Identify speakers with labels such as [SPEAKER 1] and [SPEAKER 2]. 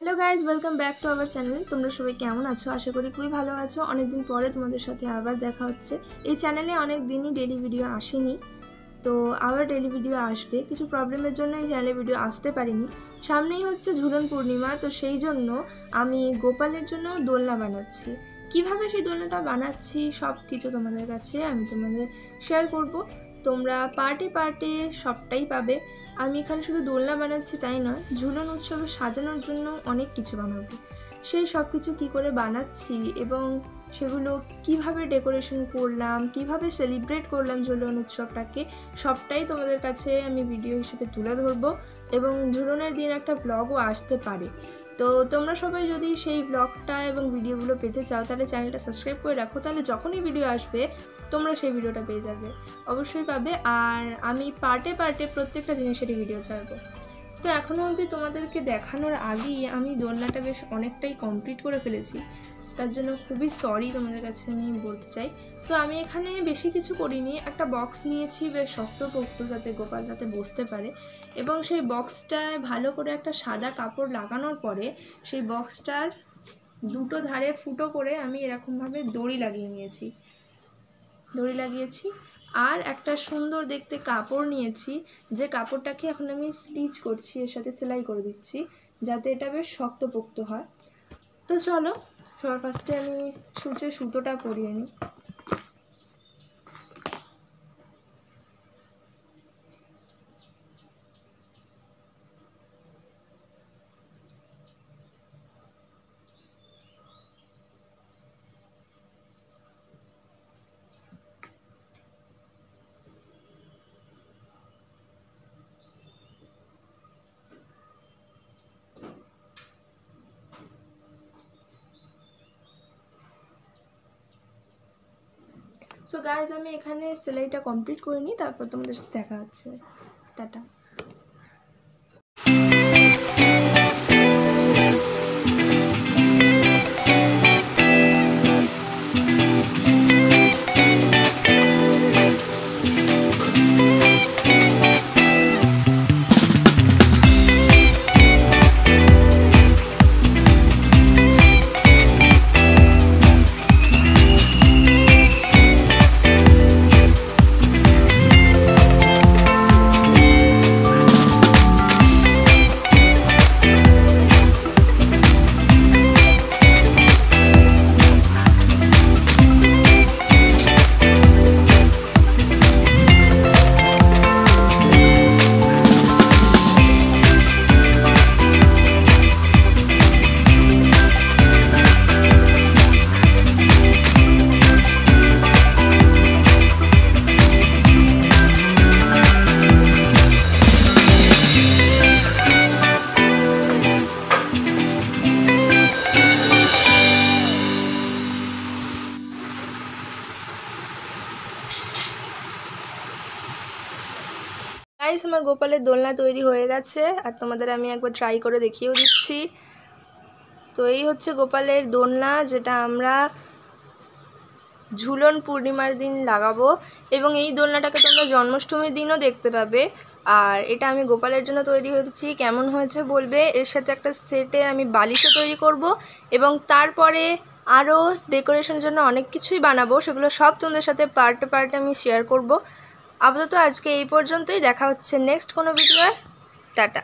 [SPEAKER 1] Hello guys, welcome back to our channel. তোমরা সবাই কেমন আছো? আশা করি খুবই ভালো আছো। অনেকদিন পরে তোমাদের সাথে আবার দেখা হচ্ছে। এই চ্যানেলে অনেক দিনই ডেলি ভিডিও আসেনি, তো আবার ডেলি ভিডিও আসবে। কিছু প্রবলেমের জন্য এই চ্যানেলে ভিডিও আসতে পারিনি। সামনেই হচ্ছে ঝুলন পূর্ণিমা, তো সেই জন্য আমি গোপালের জন্য দোলনা বানাচ্ছি। কিভাবে সেই দোলনাটা বানাচ্ছি সব কিছু তোমাদের কাছে আমি শেয়ার করব। তোমরা পার্টে পার্টে সবটাই পাবে। আমি এখানে শুধু দোলনা বানাচ্ছি তাই নয়, ঝুলন উৎসবে সাজানোর জন্য অনেক কিছু বানাবো। সেই সব কিছু কী করে বানাচ্ছি এবং সেগুলো কিভাবে ডেকোরেশন করলাম, কিভাবে সেলিব্রেট করলাম ঝুলন উৎসবটাকে, সবটাই তোমাদের কাছে আমি ভিডিও হিসেবে তুলে ধরবো। এবং ঝুলনের দিন একটা ব্লগও আসতে পারে। তো তোমরা সবাই যদি সেই ব্লগটা এবং ভিডিওগুলো পেতে চাও তাহলে চ্যানেলটা সাবস্ক্রাইব করে রাখো, তাহলে যখনই ভিডিও আসবে তোমরা সেই ভিডিওটা পেয়ে যাবে, অবশ্যই পাবে। আর আমি পার্টে পার্টে প্রত্যেকটা জিনিসেরই ভিডিও ছাড়বো। তো এখনও অবধি তোমাদেরকে দেখানোর আগেই আমি দোলনাটা বেশ অনেকটাই কমপ্লিট করে ফেলেছি, তার জন্য খুবই সরি তোমাদের কাছে আমি বলতে চাই। তো আমি এখানে বেশি কিছু করিনি, একটা বক্স নিয়েছি বেশ শক্তপোক্ত, যাতে গোপাল যাতে বসতে পারে। এবং সেই বক্সটায় ভালো করে একটা সাদা কাপড় লাগানোর পরে সেই বক্সটার দুটো ধারে ফুটো করে আমি এরকমভাবে দড়ি লাগিয়েছি। আর একটা সুন্দর দেখতে কাপড় নিয়েছি, যে কাপড়টাকে এখন আমি স্টিচ করছি, এর সাথে সেলাই করে দিচ্ছি যাতে এটা বেশ শক্তপোক্ত হয়। তো চলো সবার ফার্স্টে আমি সুতোটা পরিয়ে নিই। সো গাইজ, আমি এখানে সেলাইটা কমপ্লিট করে নিই, তারপর তোমাদের সাথে দেখা হচ্ছে। টাটা। গাইস, আমার গোপালের দোলনা তৈরি হয়ে গেছে, আর তোমাদের আমি একবার ট্রাই করে দেখিয়েও দিচ্ছি। তো এই হচ্ছে গোপালের দোলনা, যেটা আমরা ঝুলন পূর্ণিমার দিন লাগাবো। এবং এই দোলনাটাকে তোমরা জন্মাষ্টমীর দিনও দেখতে পাবে। আর এটা আমি গোপালের জন্য তৈরি করছি, কেমন হয়েছে বলবে। এর সাথে একটা সেটে আমি বালিশও তৈরি করব, এবং তারপরে আরও ডেকোরেশনের জন্য অনেক কিছুই বানাবো, সেগুলো সব তোমাদের সাথে পার্টে পার্টে আমি শেয়ার করব। আপাতত আজকে এই পর্যন্তই, দেখা হচ্ছে নেক্সট কোনো ভিডিওয়। টাটা।